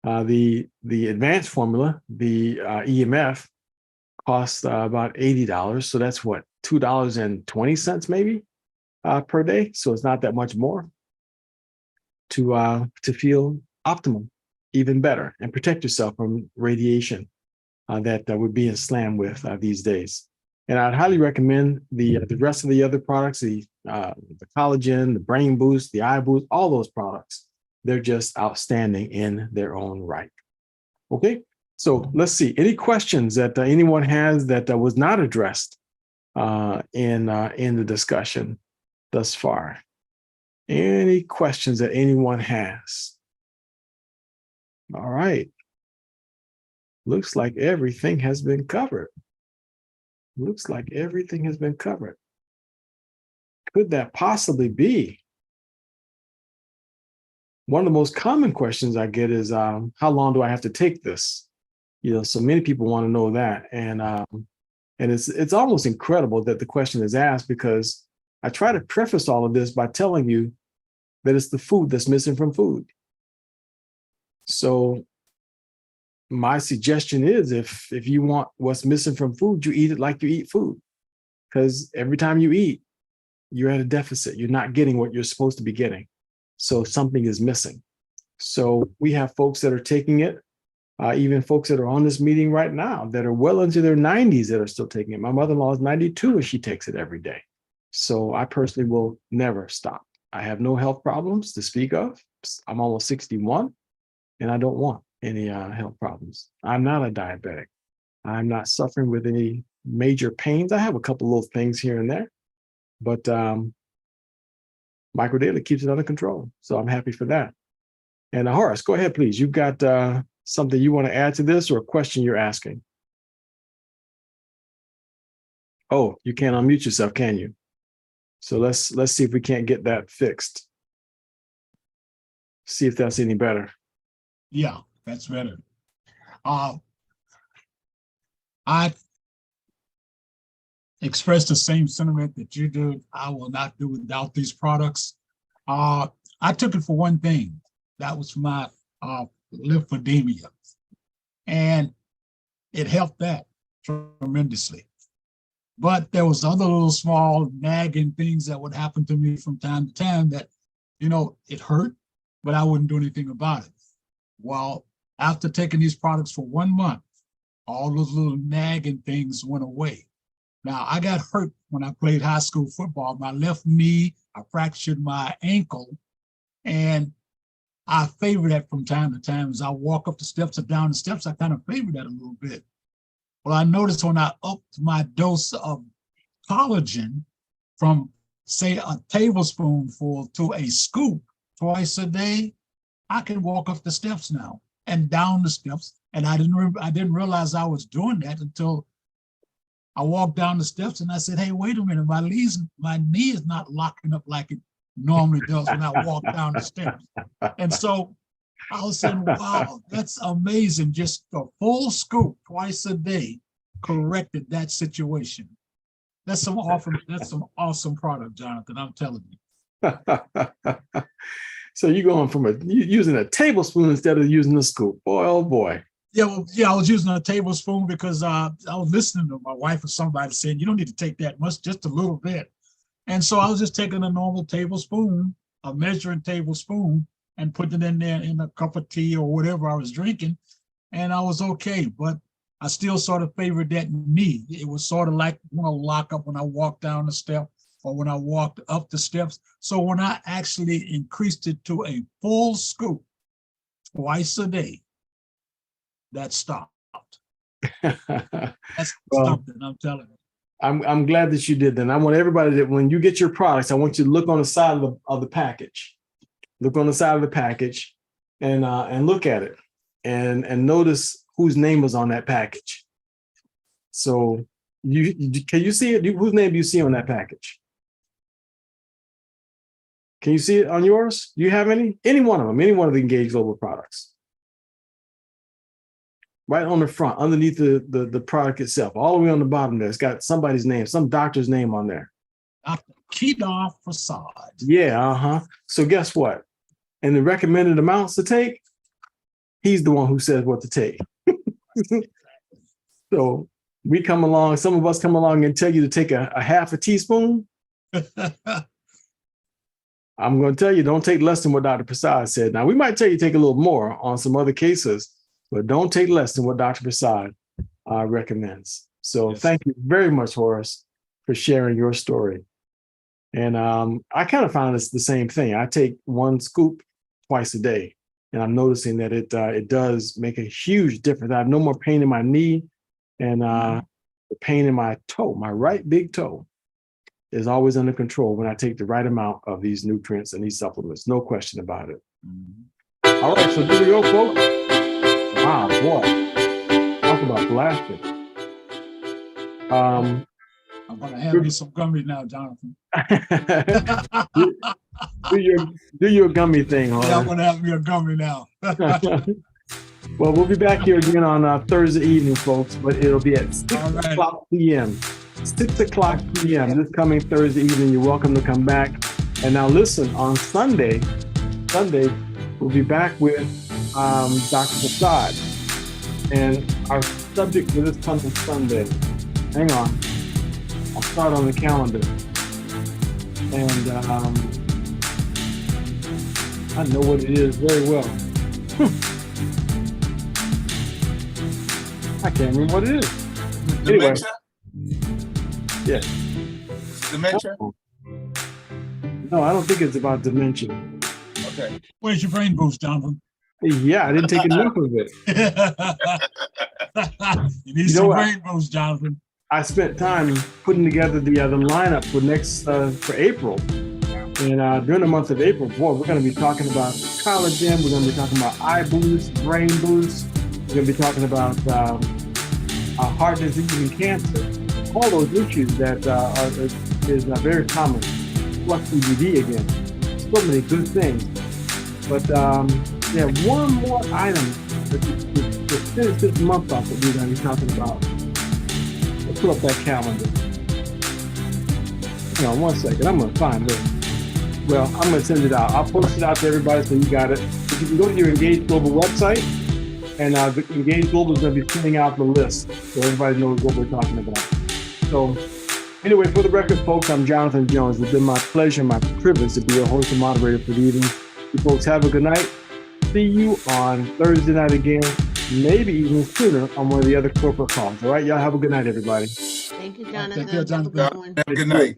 The advanced formula, the EMF, costs about $80. So that's what, $2.20 maybe per day. So it's not that much more to feel optimal, even better, and protect yourself from radiation that we're being slammed with these days. And I'd highly recommend the rest of the other products, the collagen, the brain boost, the eye boost, all those products. They're just outstanding in their own right. Okay, so let's see. Any questions that anyone has that was not addressed in the discussion thus far? Any questions that anyone has? All right. Looks like everything has been covered. Looks like everything has been covered. Could that possibly be? One of the most common questions I get is, how long do I have to take this? So many people want to know that. And it's almost incredible that the question is asked, because I try to preface all of this by telling you that it's the food that's missing from food. So my suggestion is, if you want what's missing from food, you eat it like you eat food. Because every time you eat, you're at a deficit. You're not getting what you're supposed to be getting. So something is missing. So we have folks that are taking it, even folks that are on this meeting right now that are well into their 90s that are still taking it. My mother-in-law is 92 and she takes it every day. So I personally will never stop. I have no health problems to speak of. I'm almost 61 and I don't want any health problems. I'm not a diabetic. I'm not suffering with any major pains. I have a couple little things here and there, but Micro Daily keeps it under control. So I'm happy for that. And Horace, go ahead, please. You've got something you want to add to this, or a question you're asking? Oh, you can't unmute yourself, can you? So let's see if we can't get that fixed. See if that's any better. Yeah, that's better. I express the same sentiment that you do. I will not do without these products. I took it for one thing. That was my lymphedema. And it helped that tremendously. But there was other little small nagging things that would happen to me from time to time that, it hurt, but I wouldn't do anything about it. Well, after taking these products for 1 month, all those little nagging things went away. Now, I got hurt when I played high school football. My left knee, I fractured my ankle, and I favor that from time to time. As I walk up the steps or down the steps, I kind of favor that a little bit. Well, I noticed when I upped my dose of collagen from, say, a tablespoonful to a scoop twice a day, I can walk up the steps now and down the steps. And I didn't realize I was doing that until I walked down the steps and I said, hey, wait a minute, my knee is not locking up like it normally does when I walk down the steps. And so I was saying, wow, that's amazing. Just a full scoop twice a day corrected that situation. That's some awesome product, Jonathan, I'm telling you. So you're going from using a tablespoon instead of using a scoop. Boy, oh boy. Yeah, I was using a tablespoon because I was listening to my wife or somebody saying, you don't need to take that much, just a little bit. And so I was just taking a normal tablespoon, a measuring tablespoon, and putting it in there in a cup of tea or whatever I was drinking, and I was okay. But I still sort of favored that knee. It was sort of like when I lock up when I walked down the step or when I walked up the steps. So when I actually increased it to a full scoop twice a day, that stopped. That's something, I'm telling you. I'm glad that you did that. And I want everybody that when you get your products, I want you to look on the side of the package. Look on the side of the package and look at it and notice whose name is on that package. So can you see it? Whose name do you see on that package? Can you see it on yours? Do you have any? Any one of them, any one of the Engage Global products. Right on the front, underneath the product itself, all the way on the bottom there, it's got somebody's name, some doctor's name on there. Dr. Kedar Prasad. Yeah, So guess what? And the recommended amounts to take, he's the one who says what to take. So we come along, some of us come along and tell you to take a half a teaspoon. I'm going to tell you, don't take less than what Dr. Prasad said. Now, we might tell you to take a little more on some other cases, but don't take less than what Dr. Prasad recommends. So yes. Thank you very much, Horace, for sharing your story. And I kind of found it's the same thing. I take one scoop twice a day, and I'm noticing that it does make a huge difference. I have no more pain in my knee, and the pain in my toe, my right big toe, is always under control when I take the right amount of these nutrients and these supplements. No question about it. Mm-hmm. All right, so here we go, folks. Wow, boy. Talk about blasting. I'm going to have you some gummies now, Jonathan. do your gummy thing, huh? Yeah, I'm going to have me a gummy now. Well, we'll be back here again on Thursday evening, folks, but it'll be at 6 All right. o'clock p.m. 6 o'clock p.m. this coming Thursday evening. You're welcome to come back. And now listen, on Sunday, we'll be back with Dr. Prasad. And our subject for this coming Sunday, hang on, I'll start on the calendar. And I know what it is very well. I can't remember what it is. Anyway. Dementia? Yeah. Dementia? No, I don't think it's about dementia. Okay. Where's your brain boost, Jonathan? Yeah, I didn't take enough of it. You need You know some what? brain boost, Jonathan. I spent time putting together the lineup for April. And during the month of April, boy, we're going to be talking about collagen. We're going to be talking about eye boost, brain boost. We're going to be talking about heart disease and cancer. All those issues that is very common. Plus CBD again. So many good things. But yeah, one more item to finish this month off that we're going to be talking about. Let's pull up that calendar. Hang on one second. I'm going to find it. Well, I'm going to send it out. I'll post it out to everybody so you got it. But you can go to your Engage Global website, and the Engage Global is going to be sending out the list so everybody knows what we're talking about. So anyway, for the record, folks, I'm Jonathan Jones. It's been my pleasure, my privilege to be your host and moderator for the evening. You folks have a good night. See you on Thursday night again, maybe even sooner on one of the other corporate calls. All right, y'all have a good night, everybody. Thank you, Jonathan. Take care, Jonathan. Have a good one. Good night.